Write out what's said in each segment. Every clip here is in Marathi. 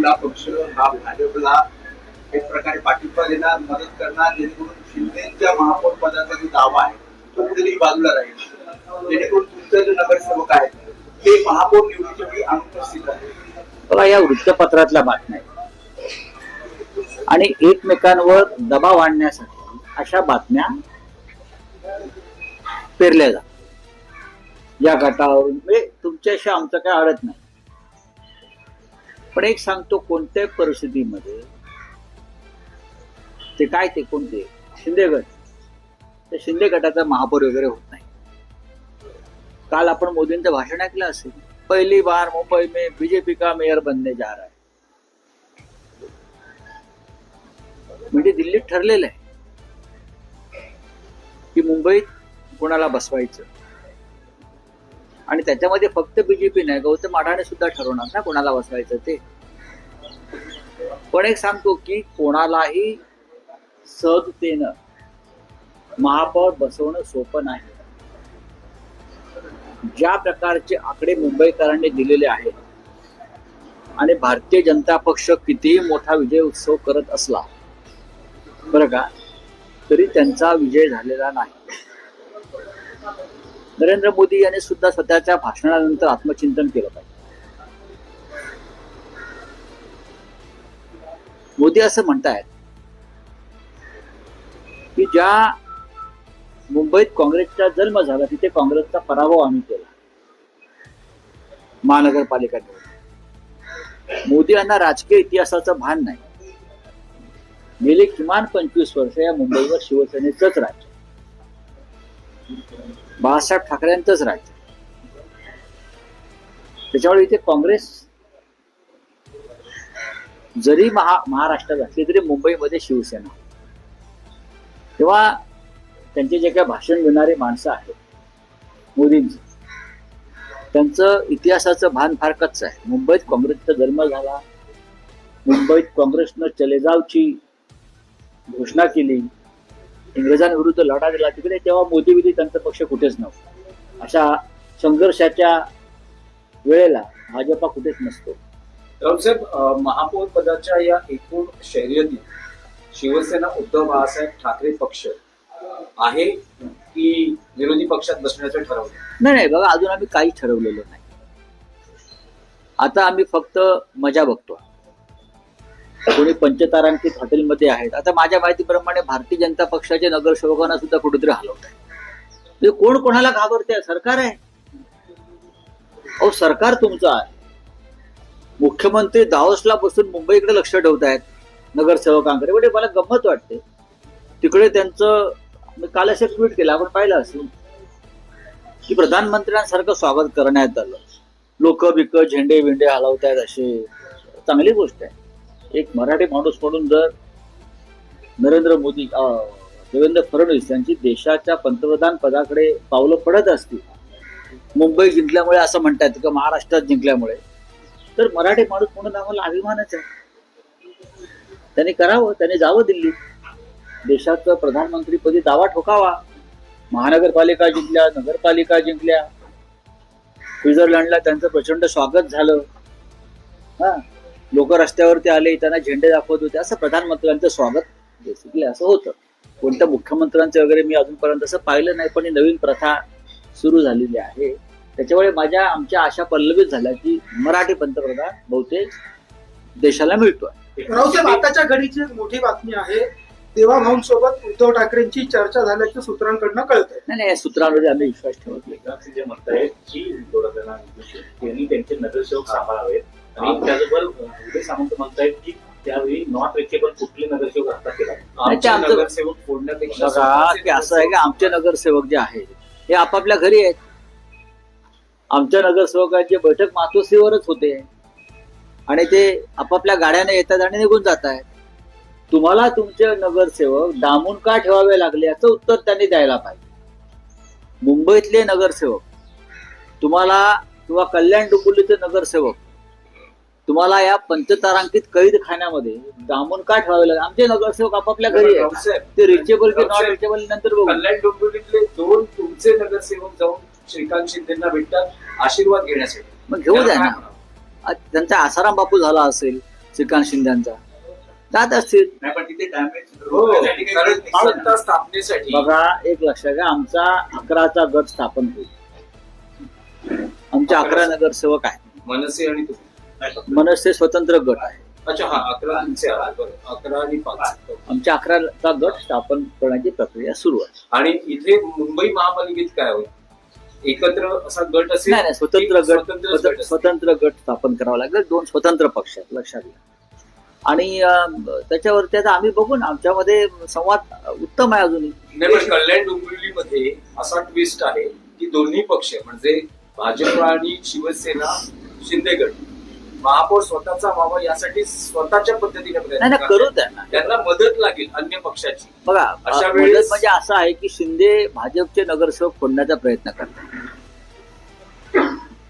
आपला पक्ष हा भाजपला एक प्रकारे पाठिंबा देणार, मदत करणार, जेणेकरून शिंदेच्या महापौर पदाचा जो दावा आहे तो कुठेतरी बाजूला राहील, जेणेकरून तुमचे जे नगरसेवक आहेत ते महापौर निवडीच्या वेळी अनुपस्थित आहेत. बघा, या वृत्तपत्रातल्या बातम्या आहेत आणि एकमेकांवर दबाव आणण्यासाठी अशा बातम्या पेरल्या जातात. या गटावरून म्हणजे तुमच्याशी आमचं काय अडत नाही, पण एक सांगतो, कोणत्याही परिस्थितीमध्ये ते काय ते कोणते शिंदे गट, त्या शिंदे गटाचा महापौर वगैरे होत नाही. काल आपण मोदींचं भाषण ऐकलं असेल, पहली बार मुंबई में बीजेपी का मेयर बनने जा रहा है. म्हणजे दिल्लीत ठरलेलं आहे की मुंबईत कोणाला बसवायचं, आणि त्याच्यामध्ये फक्त बीजेपी नाही, गौतम अडाणी सुद्धा ठरवणार ना कोणाला बसवायचं ते. पण एक सांगतो की कोणालाही सहजतेनं महापौर बसवणं सोपं नाही. ज्या प्रकारचे आकडे मुंबईकरांनी दिलेले आहेत आणि भारतीय जनता पक्ष कितीही मोठा विजय उत्सव करत असला बरं का, तरी त्यांचा विजय झालेला नाही. नरेंद्र मोदी यांनी सुद्धा स्वतःच्या भाषणानंतर आत्मचिंतन केलं पाहिजे. मोदी असं म्हणतायत की ज्या मुंबईत काँग्रेसचा जन्म झाला तिथे काँग्रेसचा पराभव आम्ही केला महानगरपालिका निवडणूक. मोदी यांना राजकीय इतिहासाचं भान नाही. गेली किमान 25 वर्ष या मुंबईवर शिवसेनेचंच राज्य, बाळासाहेब ठाकरेंचंच राज्य. त्याच्यामुळे इथे काँग्रेस जरी महाराष्ट्रात असली तरी मुंबईमध्ये शिवसेना. तेव्हा त्यांचे जे काही भाषण देणारे माणसं आहेत मोदींचं, त्यांचं इतिहासाचं भान फार कच्चं आहे. मुंबईत काँग्रेसचा जन्म झाला, मुंबईत काँग्रेसनं चले जावची घोषणा केली, इंग्रजांविरुद्ध लढा दिला तिकडे, तेव्हा मोदी विधी त्यांचा पक्ष कुठेच नव्हता. अशा संघर्षाच्या वेळेला भाजपा कुठेच नसतो. रावसाहेब, महापौर पदाच्या या एकूण शर्यतीत शिवसेना उद्धव बाळासाहेब ठाकरे पक्ष आहे की विरोधी पक्षात बसण्याचं ठरवलं? नाही, बघा, अजून आम्ही काही ठरवलेलं नाही. आता आम्ही फक्त मजा बघतो. कोणी पंचतारांकित हॉटेलमध्ये आहेत. आता माझ्या माहितीप्रमाणे भारतीय जनता पक्षाच्या नगरसेवकांना सुद्धा कुठेतरी हलवत आहे. म्हणजे कोण कोणाला घाबरते? सरकार आहे. अहो, सरकार तुमचं आहे. मुख्यमंत्री दावोसला बसून मुंबईकडे लक्ष ठेवतायत नगरसेवकांकडे. म्हणजे मला गंमत वाटते. तिकडे त्यांचं काल असं ट्विट केलं, आपण पाहिलं असेल की प्रधानमंत्र्यांसारखं स्वागत करण्यात आलं. लोक बिक झेंडे विंडे हलवतायत, असे चांगली गोष्ट आहे. एक मराठी माणूस म्हणून जर नरेंद्र मोदी देवेंद्र फडणवीस यांची देशाच्या पंतप्रधान पदाकडे पावलं पडत असतील, मुंबई जिंकल्यामुळे असं म्हणतात किंवा महाराष्ट्रात जिंकल्यामुळे, तर मराठी माणूस म्हणून आम्हाला अभिमानच आहे. त्यांनी करावं, त्यांनी जावं दिल्लीत, देशाचं प्रधानमंत्रीपदी दावा ठोकावा. महानगरपालिका जिंकल्या, नगरपालिका जिंकल्या, स्वित्झर्लंडला त्यांचं प्रचंड स्वागत झालं. लोक रस्त्यावरती आले, त्यांना झेंडे दाखवत होते. असं प्रधानमंत्र्यांचं स्वागत बेसिकली असं होतं. कोणत्या मुख्यमंत्र्यांचं वगैरे मी अजूनपर्यंत असं पाहिलं नाही, पण ही नवीन प्रथा सुरू झालेली आहे. त्याच्यामुळे आमच्या आशा पल्लवित झाल्या की मराठी पंतप्रधान बहुतेक देशाला मिळतोय. रावसाहेब, आताच्या घडीची एक मोठी बातमी आहे, देवाभाऊंसोबत उद्धव ठाकरेंची चर्चा झाल्याचं सूत्रांकडनं कळतंय. नाही, या सूत्रांवर आम्ही विश्वास ठेवत नाही. जे म्हणतायत की त्यांनी त्यांचे नगरसेवक सांभाळावेत, आणि त्याचबरोबर उदय सामंत म्हणतायत की त्यावेळी नॉट रिचेबल कुठले नगरसेवक आता केला. नगरसेवक फोडण्यापेक्षा असं आहे की आमचे नगरसेवक जे आहेत हे आपापल्या घरी आहेत. आमच्या नगरसेवकांची बैठक मातोश्रीवरच होते आणि ते आपापल्या गाड्याने येतात आणि निघून जात आहेत. तुम्हाला तुमचे नगरसेवक डांबून का ठेवावे लागले याचं उत्तर त्यांनी द्यायला पाहिजे. मुंबईतले नगरसेवक तुम्हाला किंवा कल्याण डोंबिवलीचे नगरसेवक तुम्हाला या पंचतारांकित कैद खाण्यामध्ये डांबून का ठेवावे लागले? आमचे नगरसेवक आपापल्या घरी आहेत. ते रिचेबल की नॉट रिचेबल नंतर बघू. कल्याण डोंबिवलीतले 2 तुमचे नगरसेवक जाऊन श्रीकांत शिंदेना भेटतात आशीर्वाद घेण्यासाठी. मग घेऊ द्या ना. त्यांचा आसाराम बापू झाला असेल, श्रीकांत शिंदेचा जात असतील. नाही पण तिथे डॅमेज हो, कारण सत्ता स्थापनेसाठी बघा एक लक्षात घ्या, आमचा 11चा गट स्थापन होईल. आमचे 11 नगरसेवक आहेत. मनसे आणि तुम्ही. मनसे स्वतंत्र गट आहे. अच्छा, हा 11 तुमचे आहात. बरं, 11 आणि 5. आमच्या 11चा गट स्थापन करण्याची प्रक्रिया सुरू आहे. आणि इथे मुंबई महापालिकेत काय होईल? एकत्र असा गट असेल? नाही नाही, स्वतंत्र स्वतंत्रच गट स्वतंत्र गट स्थापन करावा लागेल. 2 स्वतंत्र पक्ष आहेत लक्षात घ्या. आणि त्याच्यावरती आता आम्ही बघू ना, आमच्यामध्ये संवाद उत्तम आहे अजूनही. नाही, पण कल्याण डोंबिवलीमध्ये असा ट्विस्ट आहे की दोन्ही पक्ष म्हणजे भाजप आणि शिवसेना शिंदे गट महापौर स्वतःचा व्हावा यासाठी स्वतःच्या पद्धतीने नाही प्रयत्न नाही, करू द्या ना. त्यांना मदत लागेल अन्य पक्षाची. बघा अशा मदत वेळेस- म्हणजे असं आहे की शिंदे भाजपचे नगरसेवक फोडण्याचा प्रयत्न करतात.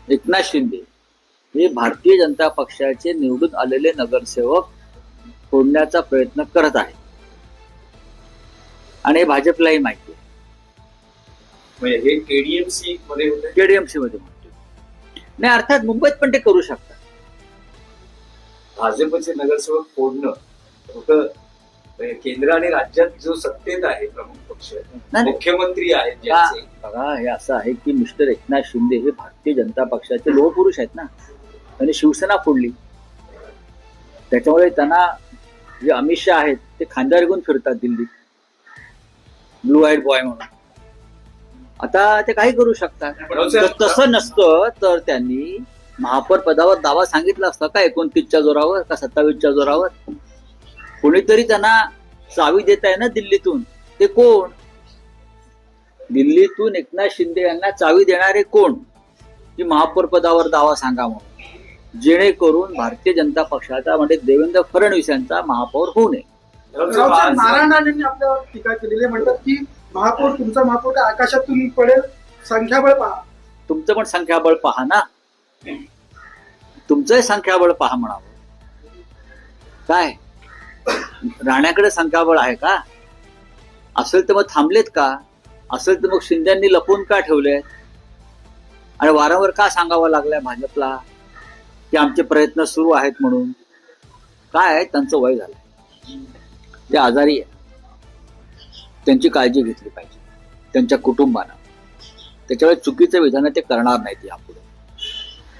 एकनाथ शिंदे हे भारतीय जनता पक्षाचे निवडून आलेले नगरसेवक फोडण्याचा प्रयत्न करत आहे आणि हे भाजपलाही माहिती आहे. म्हणजे हे केडीएमसी मध्ये होते. केडीएमसी मध्ये म्हणतो नाही, अर्थात मुंबईत पण ते करू शकतात. भाजपचे नगरसेवक फोडणं होतं. म्हणजे केंद्र आणि राज्यात जो सत्तेत आहे प्रमुख पक्ष नाही. मुख्यमंत्री आहेत ज्यांचे, बघा हे असं आहे की मिस्टर एकनाथ शिंदे हे भारतीय जनता पक्षाचे लोहपुरुष आहेत ना. त्यांनी शिवसेना फोडली, त्याच्यामुळे त्यांना जे अमित शहा आहेत ते खांद्यावर घेऊन फिरतात दिल्लीत ब्लू आईड बॉय म्हणून. आता ते काही करू शकतात. तसं नसतं तर त्यांनी महापौर पदावर दावा सांगितला असता का 29च्या जोरावर का 27च्या जोरावर. कोणीतरी त्यांना चावी देत आहे ना दिल्लीतून. ते कोण? दिल्लीतून एकनाथ शिंदे यांना चावी देणारे कोण? की महापौर पदावर दावा सांगा म्हणून, जेणेकरून भारतीय जनता पक्षाचा म्हणजे देवेंद्र फडणवीस यांचा महापौर होऊ नये. नारायण राणेंनी आपल्यावर टीका केलेली आहे. म्हणतात की महापौर तुमचा महापौर काय आकाशातून पडेल, संख्याबळ पहा. तुमचं पण संख्याबळ पहा ना, तुमचंही संख्याबळ पहा म्हणावं. काय राण्याकडे संख्याबळ आहे का? असेल तर मग थांबलेत का? असेल तर मग शिंद्यांनी लपवून का ठेवले आणि वारंवार का सांगावं लागलंय भाजपला की आमचे प्रयत्न सुरू आहेत म्हणून? काय आहे, त्यांचं वय झालंय, ते आजारी आहे, त्यांची काळजी घेतली पाहिजे त्यांच्या कुटुंबानं. त्याच्यामुळे चुकीचं विधान ते करणार नाहीत यापुढे.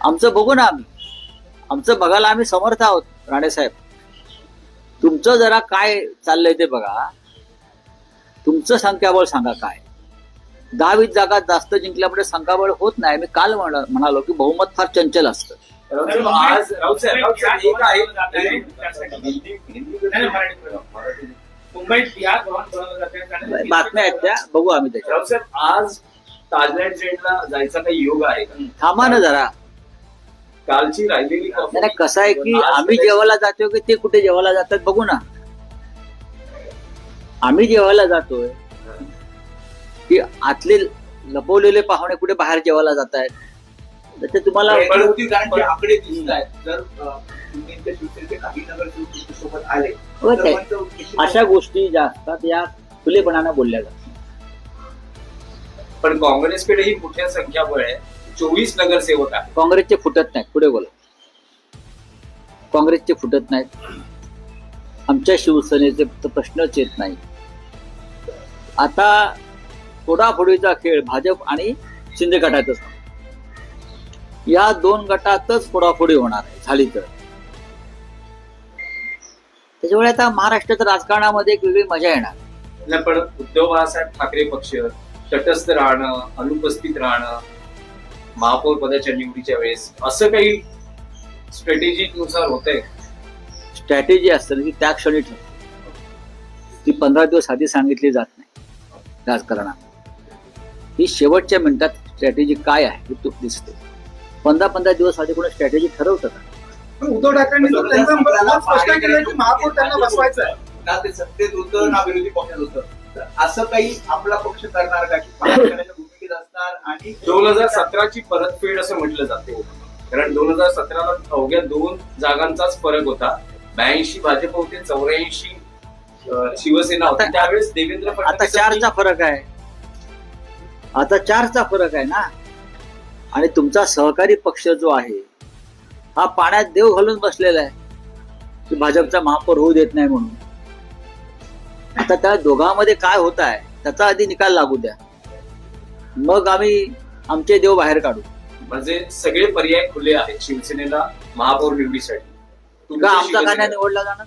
आमचं बघू ना, आमचं बघायला आम्ही समर्थ आहोत. राणेसाहेब तुमचं जरा काय चाललंय ते बघा. तुमचं संख्याबळ सांगा काय. 10-20 जागा जास्त जिंकल्यामुळे संख्याबळ होत नाही. मी काल म्हणालो की बहुमत फार चंचल असतं. आज मुंबईत बिहार भवन बनवलं जाते. बातम्या आहेत त्या, बघू आम्ही त्याच्या. आज ताजलँड ट्रेनला जायचा काही योग आहे का? थांबा ना जरा. कालची राहिलेली नाही नाही, कसं आहे की आम्ही जेवायला जातोय की ते कुठे जेवायला जातात बघू ना. आम्ही जेवायला जातोय की आतले लपवलेले पाहुणे कुठे बाहेर जेवायला जात आहेत. तर तुम्हाला जणांचे आकडे दिसत आहेत. जर शिंदेच्या शिवसेनेचे काही नगरसेवक सोबत आले हो, तर ते- पण तो- अशा गोष्टी ज्या असतात या खुलेपणानं बोलल्या जातात. पण काँग्रेसकडेही मोठ्या संख्याबळ आहे. 24 नगरसेवक आहेत. काँग्रेसचे फुटत नाहीत. पुढे बोला. काँग्रेसचे फुटत नाहीत. आमच्या शिवसेनेचे तर प्रश्नच येत नाही. आता फोडाफोडीचा खेळ भाजप आणि शिंदे गटातच. या 2 गटातच फोडाफोडी होणार आहे झाली तर. त्याच्यामुळे आता महाराष्ट्राच्या राजकारणामध्ये एक वेगळी मजा येणार. नाही, पण उद्धव बाळासाहेब ठाकरे पक्ष तटस्थ राहणं, अनुपस्थित राहणं महापौर पदाच्या निवडीच्या वेळेस असं काही स्ट्रॅटेजीनुसार होतंय. स्ट्रॅटेजी असते ना ती त्या क्षणी ठरते. ती 15 दिवस आधी सांगितली जात नाही राजकारणात. ही शेवटच्या मिनिटात स्ट्रॅटेजी काय आहे हे तू दिसते. 15 दिवस आधी कोणी स्ट्रॅटेजी ठरवतं का? पण उद्धव ठाकरेंनी तर त्यांचं मत स्पष्ट केलं की महापौर त्यांना बसवायचं आहे. ना ते सत्तेत होतं ना विरोधी पक्षात होतं. तर असं काही आपला पक्ष करणार का की महाराष्ट्राच्या भूमिकेत असणार आणि 2017ची परतफेड असं म्हटलं जाते. कारण 2017ला अवघ्या 2 जागांचाच फरक होता. 82 भाजप होते, 84 शिवसेना होती. त्यावेळेस देवेंद्र आता फडणवीस 4चा फरक आहे. आता 4चा फरक आहे ना. आणि तुमचा सहकारी पक्ष जो आहे हा पाण्यात देव घालून बसलेला आहे. की भाजपचा महापौर होऊ देत नाही म्हणून. आता त्या दोघांमध्ये काय होत आहे त्याचा आधी निकाल लागू द्या, मग आम्ही आमचे देव बाहेर काढू. म्हणजे सगळे पर्याय खुले आहेत शिवसेनेला महापौर निवडीसाठी. का तुमच्या आमचा का नाही शिवसेनेला- निवडला जाणार?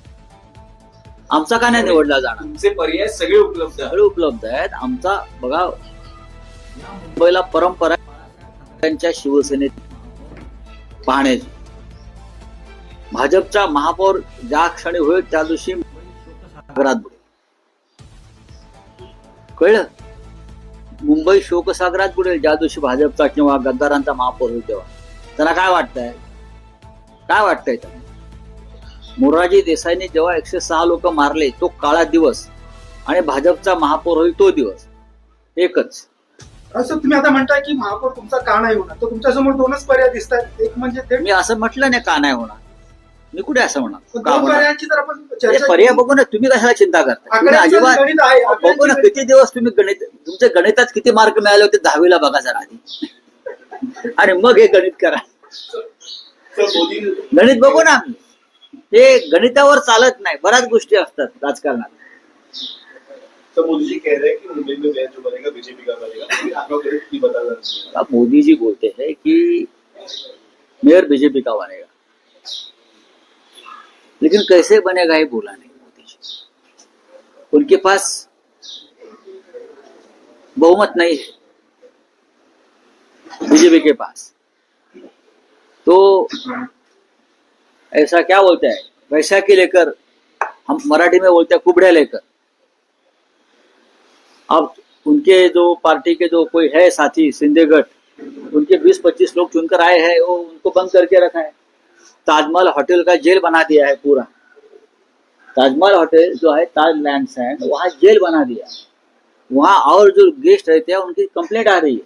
आमचा का नाही निवडला जाणार? तुमचे पर्याय सगळे उपलब्ध आहेत. सगळे उपलब्ध आहेत. आमचा बघा, मुंबईला परंपरा आहे त्यांच्या शिवसेनेत पाहण्याची. भाजपचा महापौर ज्या क्षणी होईल त्या दिवशी शोकसागरात बुडेल. कळलं? मुंबई शोकसागरात बुडेल ज्या दिवशी भाजपचा किंवा गद्दारांचा महापौर होईल तेव्हा. त्यांना काय वाटतंय? काय वाटतंय त्यांना? मोरारजी देसाईंनी जेव्हा 106 लोक मारले तो काळा दिवस, आणि भाजपचा महापौर होईल तो दिवस एकच. असं तुम्ही आता म्हणताय की महापौर तुमचा का नाही होणार, तर तुमच्या समोर दोनच पर्याय दिसत आहेत. एक म्हणजे थेट मी असं म्हटलं नाही का नाही होणार. मी कुठे असं म्हणा का दोन होणार? पर्यायांची जर आपण हे चर्चा पर्याय बघू ना, तुम्ही कशाला चिंता करता? तुम्ही आकड्यांचं अजिबात गणित आहे. बघू ना, किती दिवस तुम्ही गणित, तुमचे गणितात किती मार्क मिळाले होते 10वीला बघा जरा आधी, आणि मग हे गणित करा. तर मोदी गणित बघू ना, हे गणितावर चालत नाही. बऱ्याच गोष्टी असतात राजकारणात. तो मोदी जी कह रहे हैं कि मुंबई में मेयर जो बनेगा बीजेपी का बनेगा, फिर आपका गणित नहीं बता रहा। अब मोदी जी बोलते हैं कि मेयर बीजेपी का बनेगा, लेकिन कैसे बनेगा ये बोला नहीं मोदी जी. उनके पास बहुमत नहीं है बीजेपी के पास. तो ऐसा क्या बोलते हैं, वैसा की लेकर, हम मराठी में बोलते हैं कुबड़े लेकर. अब उनके जो पार्टी के जो कोई है साथी सिंधेगढ़, उनके 20-25 लोग चुनकर आए हैं, वो उनको बंद करके रखा है. ताजमहल होटल का जेल बना दिया है पूरा. ताजमहल होटल जो है ताज लैंड्स है, वहाँ जेल बना दिया. वहाँ और जो गेस्ट रहते हैं उनकी कंप्लेंट आ रही है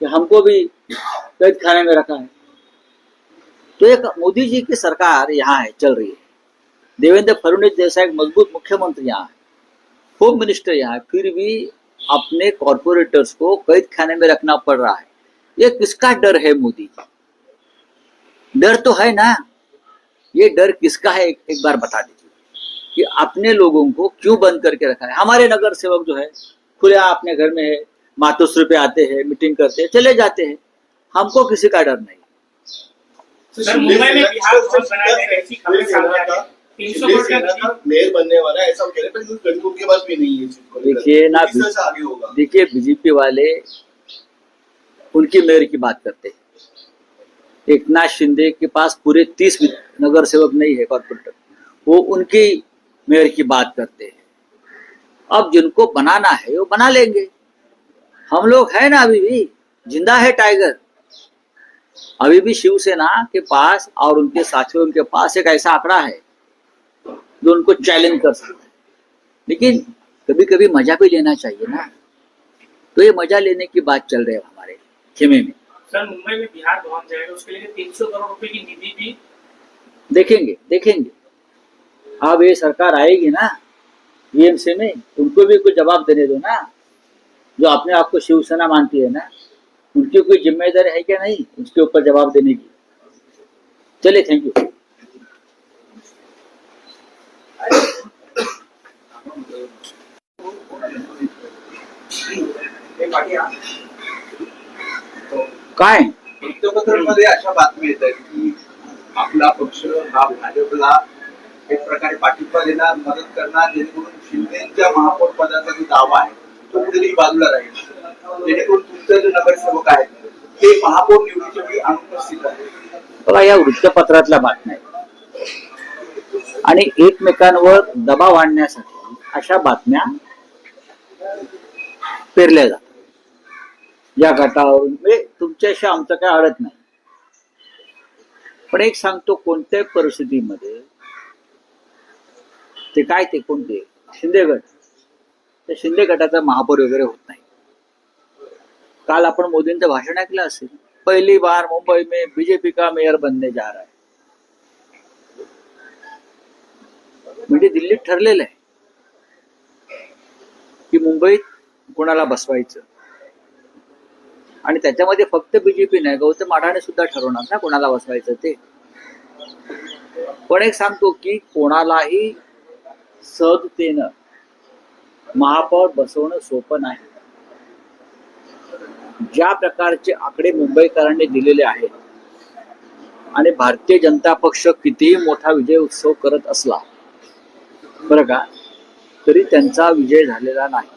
कि हमको भी कैद खाने में रखा है. तो एक मोदी जी की सरकार यहाँ है, चल रही है. देवेंद्र फडणवीस जैसा एक मजबूत मुख्यमंत्री यहाँ है, होम मिनिस्टर यहाँ है, फिर भी अपने कॉर्पोरेटर्स को कैद खाने में रखना पड़ रहा है. ये किसका डर है मोदी जी? डर तो है ना. ये डर किसका है एक बार बता दीजिए कि अपने लोगों को क्यों बंद करके रखा है. हमारे नगर सेवक जो है खुले अपने घर में है, मातोश्री पे आते हैं, मीटिंग करते हैं, चले जाते हैं. हमको किसी का डर नहीं. सर, मुंबई में बिहार भवन बनाया जाएगा, ऐसी खबरें सामने आ रही हैं। 300 करोड़ का मेयर बनने वाला है ऐसा हम कह रहे हैं, पर गणित उनके पास भी नहीं है इस चीज को लेकर। देखिए ना, किस तरह से आगे होगा? देखिए बीजेपी वाले उनकी मेयर की बात करते हैं. एकनाथ शिंदे के पास पूरे 30 नगर सेवक नहीं है कॉर्पोरेटर, वो उनकी मेयर की बात करते हैं. अब जिनको बनाना है वो बना लेंगे. हम लोग है ना, अभी भी जिंदा है टाइगर. अभी भी शिवसेना के पास और उनके साथियों के पास एक ऐसा आंकड़ा है जो उनको चैलेंज कर सकता है. लेकिन कभी कभी मजा भी लेना चाहिए ना. तो ये मजा लेने की बात चल रही है हमारे खेमे में. सर, मुंबई में बिहार भवन जाएगा, उसके लिए 300 करोड़ रुपए की निधि भी देखेंगे. अब ये सरकार आएगी ना बीएमसी में, उनको भी कुछ जवाब देने दो ना. जो अपने आप को शिवसेना मानती है ना, उनकी कोई जिम्मेदारी है क्या नहीं उसके ऊपर जवाब देने की. चलिए, थैंक यू. काय वृत्तपत्रांमध्ये अशा बातम्या येत आहेत की आपला पक्ष हा भाजपला एक प्रकारे पाठिंबा देणार, मदत करणार, जेणेकरून शिंदेच्या महापौर पदाचा जो दावा आहे तो कुठेतरी बाजूला राहील, जेणेकरून तुमचे जे नगरसेवक आहेत ते महापौर निवडीच्या वेळी अनुपस्थित आहेत. बघा, या वृत्तपत्रातल्या बातम्या आहेत आणि एकमेकांवर दबाव आणण्यासाठी अशा बातम्या पेरल्या जातात. या गटावरून म्हणजे तुमच्याशी आमचं काय अडत नाही. पण एक सांगतो, कोणत्याही परिस्थितीमध्ये ते काय, ते कोणते शिंदे गट, त्या शिंदे गटाचा महापौर वगैरे होत नाही. काल आपण मोदींचं भाषण ऐकलं असेल, पहली बार मुंबई में बीजेपी का मेयर बनने जा रहा है. म्हणजे दिल्लीत ठरलेलं आहे की मुंबईत कोणाला बसवायचं, आणि त्याच्यामध्ये फक्त बीजेपी नाही, गौतम अडाणी सुद्धा ठरवणार ना कोणाला बसवायचं ते. पण एक सांगतो की कोणालाही सहजतेनं महापौर बसवणं सोपं नाही. ज्या प्रकारचे आकडे मुंबईकरांनी दिलेले आहेत आणि भारतीय जनता पक्ष कितीही मोठा विजय उत्सव करत असला बरं का, तरी त्यांचा विजय झालेला नाही.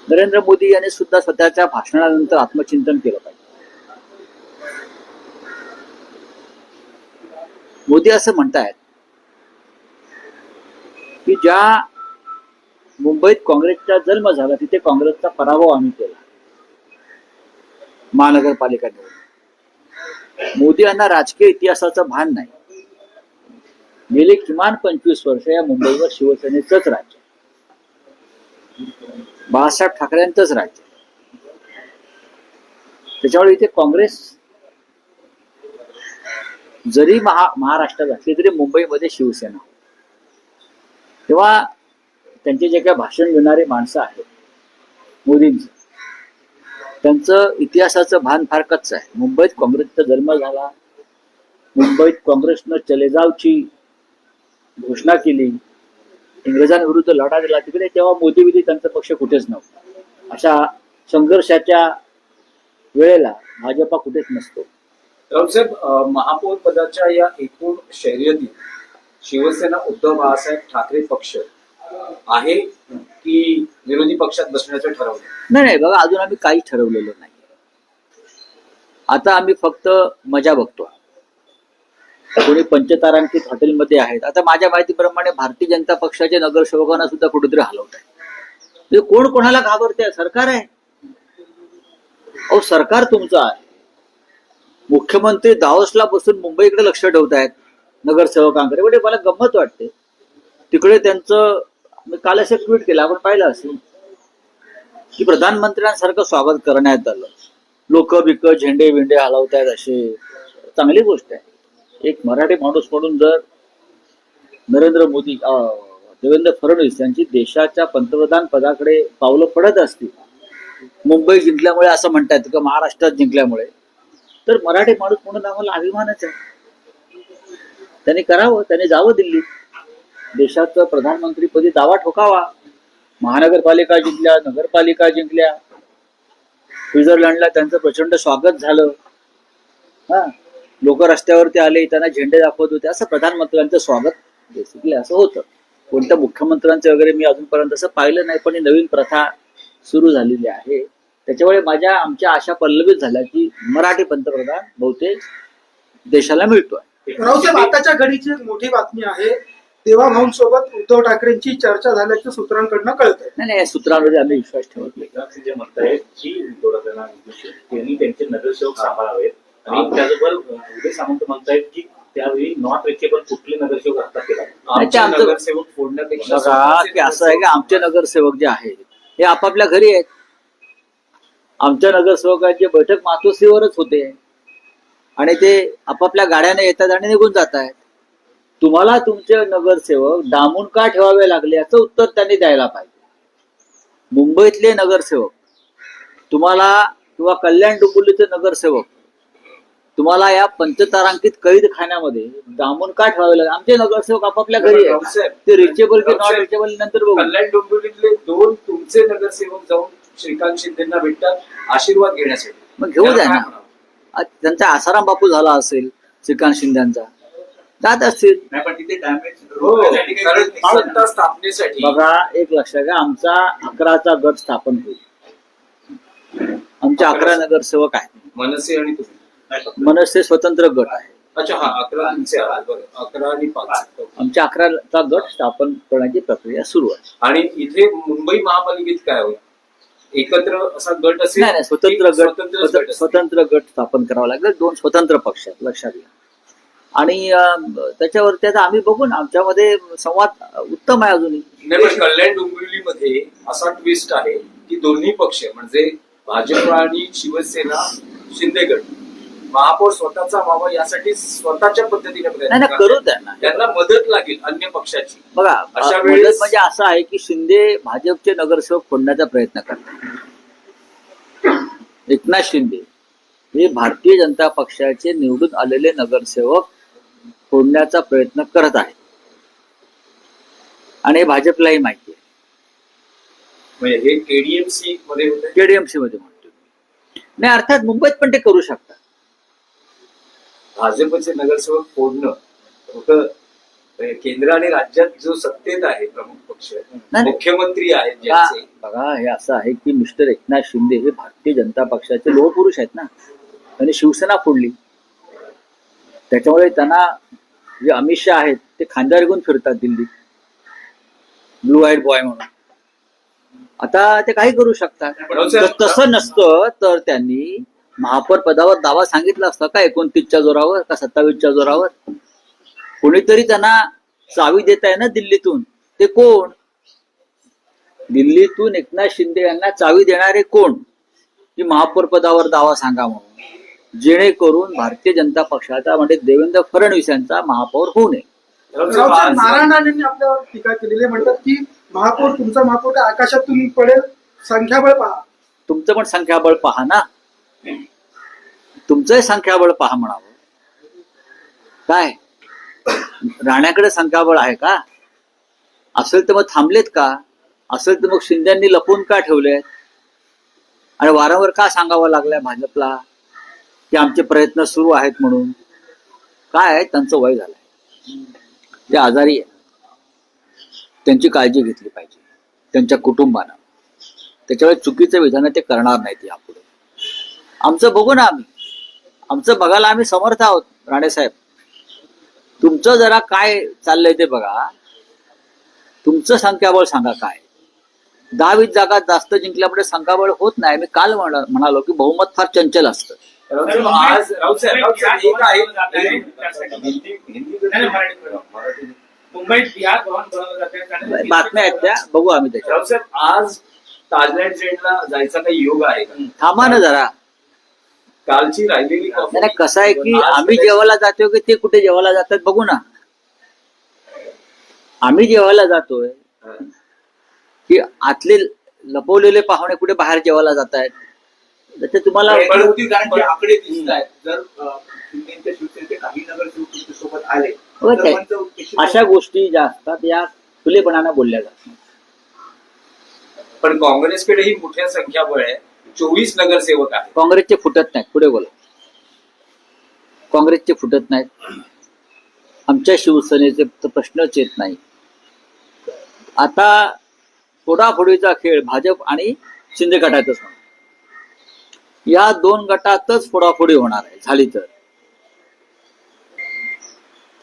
नरेंद्र मोदी यांनी सुद्धा स्वतःच्या भाषणानंतर आत्मचिंतन केलं पाहिजे. मोदी असं म्हणतायत की ज्या मुंबईत काँग्रेसचा जन्म झाला तिथे काँग्रेसचा पराभव आम्ही केला महानगरपालिका निवडणूक. मोदी यांना राजकीय इतिहासाचं भान नाही. गेली किमान 25 वर्ष या मुंबईवर शिवसेनेचंच राज्य, बाळासाहेब ठाकरेंचंच राज्य. त्याच्यामुळे इथे काँग्रेस जरी महाराष्ट्रात असली तरी मुंबईमध्ये शिवसेना. तेव्हा त्यांचे जे काही भाषण देणारे माणसं आहेत मोदींचं, त्यांचं इतिहासाचं भान फार कच्चं आहे. मुंबईत काँग्रेसचा जन्म झाला, मुंबईत काँग्रेसनं चले जावची घोषणा केली, इंग्रजांविरुद्ध लढा दिला तिकडे, तेव्हा मोदी विधी त्यांचा पक्ष कुठेच नव्हता. अशा संघर्षाच्या वेळेला भाजपा कुठेच नसतो. रावसाहेब, महापौर पदाच्या या एकूण शर्यतीत शिवसेना उद्धव बाळासाहेब ठाकरे पक्ष आहे की विरोधी पक्षात बसण्याचं ठरवलं? नाही, बघा, अजून आम्ही काहीच ठरवलेलं नाही. आता आम्ही फक्त मजा बघतो. कोणी पंचतारांकित हॉटेलमध्ये आहेत. आता माझ्या माहितीप्रमाणे भारतीय जनता पक्षाच्या नगरसेवकांना सुद्धा कुठेतरी हलवत आहे. म्हणजे कोण कोणाला घाबरते? सरकार आहे. अहो, सरकार तुमचं आहे. मुख्यमंत्री दावोसला बसून मुंबईकडे लक्ष ठेवतायत नगरसेवकांकडे. म्हणजे मला गंमत वाटते. तिकडे त्यांचं मी काल असं ट्विट केलं, आपण पाहिलं असेल की प्रधानमंत्र्यांसारखं स्वागत करण्यात आलं. लोक बिक झेंडे विंडे हलवतायत. असे चांगली गोष्ट आहे. एक मराठी माणूस म्हणून जर नरेंद्र मोदी देवेंद्र फडणवीस यांची देशाच्या पंतप्रधान पदाकडे पावलं पडत असतील, मुंबई जिंकल्यामुळे असं म्हणतात किंवा महाराष्ट्रात जिंकल्यामुळे, तर मराठी माणूस म्हणून आम्हाला अभिमानच आहे. त्यांनी करावं, त्यांनी जावं दिल्लीत, देशाचं प्रधानमंत्रीपदी दावा ठोकावा. महानगरपालिका जिंकल्या, नगरपालिका जिंकल्या, स्वित्झर्लंडला त्यांचं प्रचंड स्वागत झालं. लोक रस्त्यावरती आले, त्यांना झेंडे दाखवत होते. असं प्रधानमंत्र्यांचं स्वागत बेसिकली असं होतं. कोणत्या मुख्यमंत्र्यांचं वगैरे मी अजूनपर्यंत असं पाहिलं नाही, पण ही नवीन प्रथा सुरू झालेली आहे. त्याच्यामुळे आमच्या आशा पल्लवित झाल्या की मराठी पंतप्रधान बहुतेक देशाला मिळतोय. रावसाहेब, आताच्या घडीची एक मोठी बातमी आहे, देवाभाऊंसोबत उद्धव ठाकरेंची चर्चा झाल्याचं सूत्रांकडनं कळत आहे. नाही, या सूत्रांमध्ये आम्ही विश्वास ठेवत नाही. एकनाथ शिंदे म्हणतायत की त्यांनी त्यांचे नगरसेवक सांभाळावेत आणि त्याचबरोबर उदय सामंत म्हणतायत की त्यावेळी नॉट रिचेबल कुठले नगरसेवक हस्ताक्षर केला. आमचे आमचं- नगरसेवक फोडण्यापेक्षा बघा की असं आहे की आमचे नगरसेवक जे आहेत हे आपापल्या घरी आहेत. आमच्या नगरसेवकांची बैठक मातोश्रीवरच होते आणि ते आपापल्या गाड्याने येतात आणि निघून जात आहेत. तुम्हाला तुमचे नगरसेवक डांबून का ठेवावे लागले याचं उत्तर त्यांनी द्यायला पाहिजे. मुंबईतले नगरसेवक तुम्हाला किंवा कल्याण डोंबिवलीचे नगरसेवक तुम्हाला या पंचतारांकित कैद खाण्यामध्ये डांबून का ठेवावे लागले? आमचे नगरसेवक आपापल्या घरी आहेत. ते रिचेबल की नॉट रिचेबल नंतर बघू. कल्याण डोंबिवलीतले 2 तुमचे नगरसेवक जाऊन श्रीकांत शिंदेना भेटतात आशीर्वाद घेण्यासाठी. मग घेऊ द्या ना. त्यांचा आसाराम बापू झाला असेल श्रीकांत शिंदेचा, जात असतील. नाही, पण तिथे डॅमेज हो, कारण सत्ता स्थापनेसाठी बघा, एक लक्षात घ्या, आमचा 11चा गट स्थापन होईल. आमचे 11 नगरसेवक आहेत. मनसे आणि तुम्ही. मनसे स्वतंत्र गट आहे. अच्छा, हा 11 तुमचे आहात. बरं, 11 आणि 5. आमच्या 11चा गट स्थापन करण्याची प्रक्रिया सुरू आहे. आणि इथे मुंबई महापालिकेत काय होईल? एकत्र असा गट असेल? नाही, स्वतंत्र गट स्थापन करावा लागेल. 2 स्वतंत्र पक्ष आहेत, लक्षात घ्या. आणि त्याच्यावरती आता आम्ही बघू ना, आमच्यामध्ये संवाद उत्तम आहे अजूनही. नाही, पण कल्याण डोंबिवलीमध्ये असा ट्विस्ट आहे की दोन्ही पक्ष म्हणजे भाजप आणि शिवसेना शिंदे गट महापौर स्वतःचा व्हावा यासाठी स्वतःच्या पद्धतीने प्रयत्न नाही, करू द्या ना. त्यांना मदत लागेल अन्य पक्षाची. बघा, अशा मदत वेळेस- म्हणजे असं आहे की शिंदे भाजपचे नगरसेवक फोडण्याचा प्रयत्न करतात. एकनाथ शिंदे हे भारतीय जनता पक्षाचे निवडून आलेले नगरसेवक फोडण्याचा प्रयत्न करत आहे आणि हे भाजपलाही माहिती आहे. म्हणजे हे केडीएमसी मध्ये होते. केडीएमसी मध्ये म्हणतो नाही, अर्थात मुंबईत पण ते करू शकतात. भाजपचे नगरसेवक फोडणं होतं. केंद्र आणि राज्यात जो सत्तेत आहे प्रमुख पक्ष, नाही. मुख्यमंत्री आहेत का- ज्यांचे, बघा, हे असं आहे की मिस्टर एकनाथ शिंदे हे भारतीय जनता पक्षाचे लोहपुरुष आहेत ना. त्यांनी शिवसेना फोडली, त्याच्यामुळे त्यांना जे अमित शहा आहेत ते खांद्यावर घेऊन फिरतात दिल्लीत, ब्लू आईड बॉय म्हणून. आता ते काही करू शकतात. तर तसं नसतं तर त्यांनी महापौर पदावर दावा सांगितला असता का 29च्या जोरावर का 27च्या जोरावर. कोणीतरी त्यांना चावी देत आहे ना दिल्लीतून. ते कोण? दिल्लीतून एकनाथ शिंदे यांना चावी देणारे कोण? की महापौर पदावर दावा सांगा म्हणून, जेणेकरून भारतीय जनता पक्षाचा म्हणजे देवेंद्र फडणवीस यांचा महापौर होऊ नये. रावसाहेब नारायण राणेंनी आपल्यावर टीका केलेली आहे. म्हणतात की महापौर, तुमचा महापौर काय आकाशातून पडेल, संख्याबळ पहा. तुमचं पण संख्याबळ पहा ना, तुमचंही संख्याबळ पहा म्हणावं. काय राण्याकडे संख्याबळ आहे का? असेल तर मग थांबलेत का? असेल तर मग शिंद्यांनी लपवून का ठेवलेत आणि वारंवार का सांगावं लागलंय भाजपला की आमचे प्रयत्न सुरू आहेत म्हणून? काय आहे, त्यांचं वय झालंय, ते आजारी आहे, त्यांची काळजी घेतली पाहिजे त्यांच्या कुटुंबानं. त्याच्यामुळे चुकीचं विधान ते करणार नाहीत यापुढे. आमचं बघू ना, आमचं बघायला आम्ही समर्थ आहोत. राणेसाहेब, तुमचं जरा काय चाललंय ते बघा. तुमचं संख्याबळ सांगा काय. 10-20 जागा जास्त जिंकल्यामुळे संख्याबळ होत नाही. मी काल म्हणालो की बहुमत फार चंचल असतं. आज रावसाहेब एक आहे मुंबईत बिहार भवन बनवलं जाते. बातम्या आहेत त्या, बघू आम्ही त्याच्या. रावसाहेब, आज ताजलँड जेटला जायचा काही योग आहे का? थांबा ना जरा. कालची राहिलेली नाही, कसं आहे की आम्ही जेवायला जातोय की ते कुठे जेवायला जातात बघू ना. आम्ही जेवायला जातोय की आतले लपवलेले पाहुणे कुठे बाहेर जेवायला जात आहेत. त्याचे तुम्हाला कारण आकडे दिसत आहेत. जर शिंदेच्या शिवसेनेचे काही नगरसेवक तुमच्यासोबत आले हो, तर ते- त्यांचं उद्देश- अशा गोष्टी ज्या असतात या खुलेपणानं बोलल्या जातात. पण काँग्रेसकडेही मोठ्या संख्याबळ आहे. 24 नगरसेवक आहेत. काँग्रेसचे फुटत नाहीत. पुढे बोला. काँग्रेसचे फुटत नाहीत. आमच्या शिवसेनेचे तर प्रश्नच येत नाही. आता फोडाफोडीचा खेळ भाजप आणि शिंदे गटातच होणार. या 2 गटातच फोडाफोडी होणार आहे झाली तर.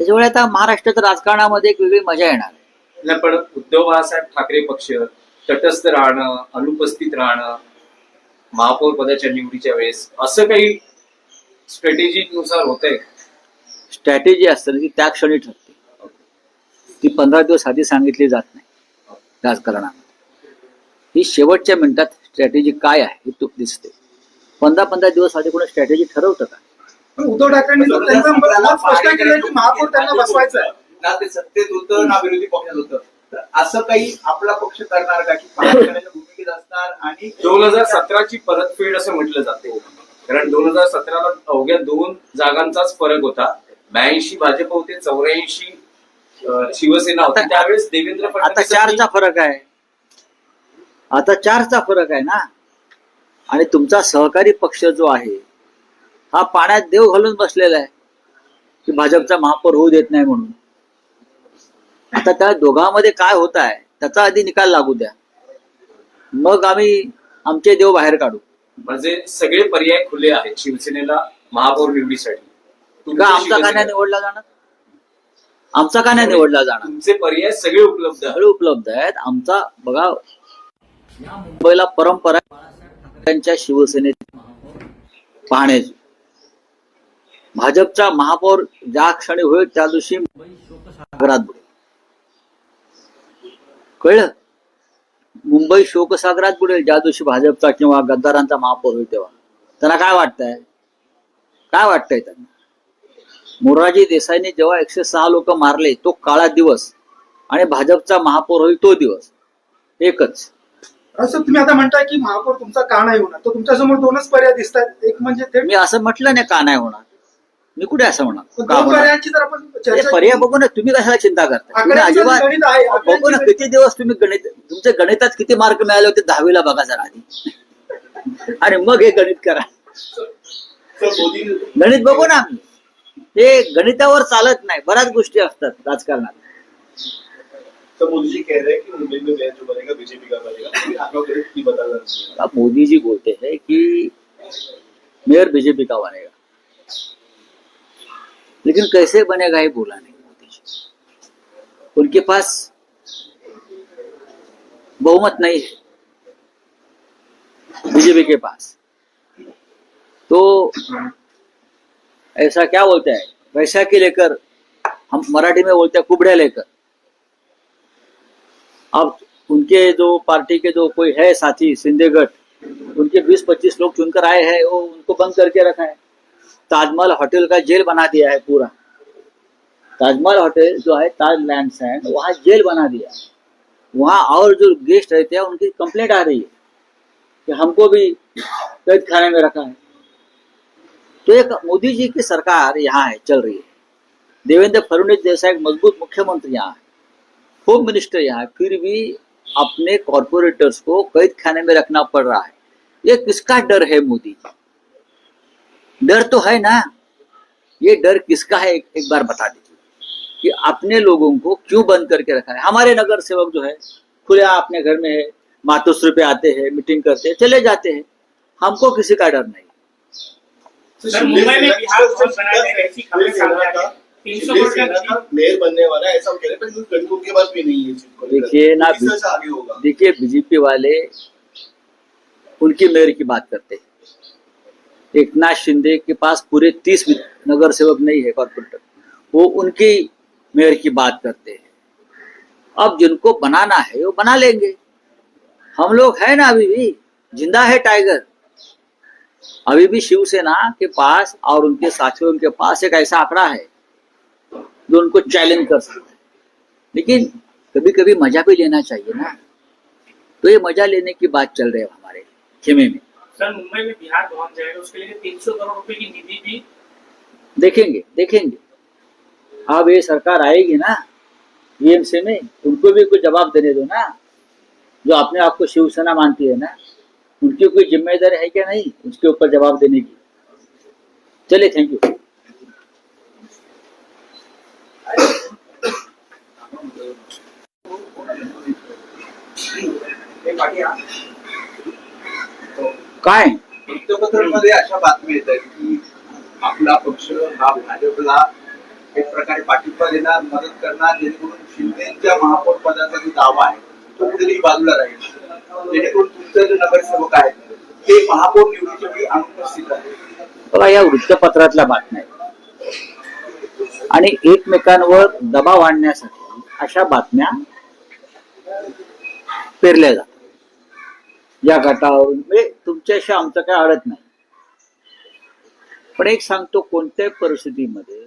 त्याच्यामुळे आता महाराष्ट्राच्या राजकारणामध्ये एक वेगळी मजा येणार आहे. नाही, पण उद्धव बाळासाहेब ठाकरे पक्ष तटस्थ राहणं, अनुपस्थित राहणं महापौर पदाच्या निवडीच्या वेळेस, असं काही स्ट्रॅटेजीनुसार होतंय. स्ट्रॅटेजी असते ना ती त्या क्षणी ठरते. ती 15 दिवस आधी सांगितली जात नाही राजकारणामध्ये. ही शेवटच्या मिनिटात स्ट्रॅटेजी काय आहे हे दिसते. 15 दिवस आधी कोणी स्ट्रॅटेजी ठरवतं का? पण उद्धव ठाकरेंनी तर त्यांचं मत स्पष्ट केलं की महापौर त्यांना बसवायचं आहे. ना ते सत्तेत होतं ना विरोधी पक्षात होतं. तर असं काही आपला पक्ष करणार का की पारंपरिक भूमिकेत असणार आणि 2017ची परतफेड असं म्हटलं जाते. कारण 2017ला अवघ्या 2 जागांचाच फरक होता. 82 भाजप होते, 84 शिवसेना होती. त्यावेळेस देवेंद्र आता फडणवीस 4चा फरक आहे. आता 4चा फरक आहे ना. आणि तुमचा सहकारी पक्ष जो आहे हा पाण्यात देव घालून बसलेला आहे की भाजपचा महापौर होऊ देत नाही म्हणून. आता त्या दोघांमध्ये काय होत आहे त्याचा आधी निकाल लागू द्या, मग आम्ही आमचे देव बाहेर काढू. म्हणजे सगळे पर्याय खुले आहेत शिवसेनेला महापौर निवडीसाठी. का आमचा का नाही निवडला जाणार? आमचा का नाही निवडला जाणार? तुमचे पर्याय सगळे उपलब्ध आहेत. सगळे उपलब्ध आहेत. आमचा बघा, या मुंबईला परंपरा त्यांच्या शिवसेनेत पाहण्याची. भाजपचा महापौर ज्या क्षणी होईल त्या दिवशी मुंबई शोकसागरात बुडेल. कळलं? मुंबई शोकसागरात बुडेल ज्या दिवशी भाजपचा किंवा गद्दारांचा महापौर होईल तेव्हा. त्यांना काय वाटतंय? काय वाटतंय त्यांना? मोरारजी देसाईंनी जेव्हा 106 लोक मारले तो काळा दिवस आणि भाजपचा महापौर होईल तो दिवस एकच. असं तुम्ही आता म्हणताय की महापौर तुमचा का नाही होणार, तर तुमच्यासमोर 2च पर्याय दिसत आहेत. एक म्हणजे ते मी असं म्हटलं नाही का नाही होणार. मी कुठे असं म्हणा पण दोन पर्यायांची जर आपण चर्चा पर्याय बघू ना, तुम्ही कशाला चिंता करता? तुम्ही आकड्यांचं अजिबात गणित आहे, बघू ना, आकड्यांची किती दिवस तुम्ही गणित, तुमच्या गणितात किती मार्क मिळाले होते 10वीला बघा जरा आधी, आणि मग हे गणित करा. सर मोदी गणित बघू ना आम्ही, हे गणितावर चालत नाही, बऱ्याच गोष्टी असतात राजकारणात. सर मोदी जी कह रहे हैं कि मुंबई में मेयर जो बनेगा बीजेपी का बनेगा, अभी आपका गणित नहीं बता रहा. अब मोदी जी बोलते हैं कि मेयर बीजेपी का बनेगा, लेकिन कैसे बनेगा ये बोला नहीं मोदी जी. उनके पास बहुमत नहीं है बीजेपी के पास, तो ऐसा क्या बोलते हैं, वैसा के लेकर, हम मराठी में बोलते हैं कुबड़े लेकर. अब उनके जो पार्टी के जो कोई है साथी सिंधे गट, उनके 20-25 लोग चुनकर आए हैं, वो उनको बंद करके रखा है. ताजमहल होटल का जेल बना दिया है पूरा. ताजमहल होटल जो है ताज लैंड्स है, वहाँ जेल बना दिया. वहाँ और जो गेस्ट रहते हैं उनकी कंप्लेंट आ रही है कि हमको भी कैद खाने में रखा है. तो एक मोदी जी की सरकार यहाँ है, चल रही है. देवेंद्र फडणवीस जैसा एक मजबूत मुख्यमंत्री यहाँ है, होम मिनिस्टर यहाँ है, फिर भी अपने कॉर्पोरेटर्स को कैद खाने में रखना पड़ रहा है. ये किसका डर है मोदी जी? डर तो है ना, ये डर किसका है एक बार बता दीजिए कि अपने लोगों को क्यों बंद करके रखा है. हमारे नगर सेवक जो है खुले अपने घर में है, मातोश्री पे आते हैं, मीटिंग करते हैं, चले जाते हैं. हमको किसी का डर नहीं. सर मुंबई में बिहार भवन बनाया गया, ऐसी खबरें सामने आ रही. 300 करोड़ का मेयर बनने वाला है ऐसा हम कह रहे हैं, पर गणित उनके पास भी नहीं है इस चीज को लेकर. देखिए ना, किस तरह से आगे होगा? देखिए बीजेपी वाले उनकी मेयर की बात करते हैं. एकनाथ शिंदे के पास पूरे 30 नगर सेवक नहीं है कॉर्पोरेटर, वो उनकी मेयर की बात करते हैं. अब जिनको बनाना है वो बना लेंगे. हम लोग है ना, अभी भी जिंदा है टाइगर. अभी भी शिवसेना के पास और उनके साथियों के पास एक ऐसा आंकड़ा है जो उनको चैलेंज कर सकता है. लेकिन कभी कभी मजा भी लेना चाहिए ना, तो ये मजा लेने की बात चल रही है हमारे खेमे में. सर मुंबई में बिहार भवन जाएगा, उसके लिए 300 करोड़ रुपए की निधि भी देखेंगे. अब ये सरकार आएगी ना बीएमसी में, उनको भी कुछ जवाब देने दो ना. जो अपने आप को शिवसेना मानती है ना, उनकी कोई जिम्मेदारी है क्या नहीं उसके ऊपर जवाब देने की. चलिए, थैंक यू. काय वृत्तपत्रांमध्ये अशा बातम्या येत आहेत की आपला पक्ष हा भाजपला एक प्रकारे पाठिंबा देणार, मदत करणार, जेणेकरून शिंदेच्या महापौर पदाचा जो दावा आहे तो कुठेतरी बाजूला राहील, जेणेकरून तुमचे जे नगरसेवक आहेत ते महापौर निवडीच्या वेळी अनुपस्थित आहेत. बघा, या वृत्तपत्रातल्या बातम्या आहेत आणि एकमेकांवर दबाव आणण्यासाठी अशा बातम्या पेरल्या जातात. या गटावरून म्हणजे तुमच्याशी आमचं काय अडत नाही. पण एक सांगतो, कोणत्याही परिस्थितीमध्ये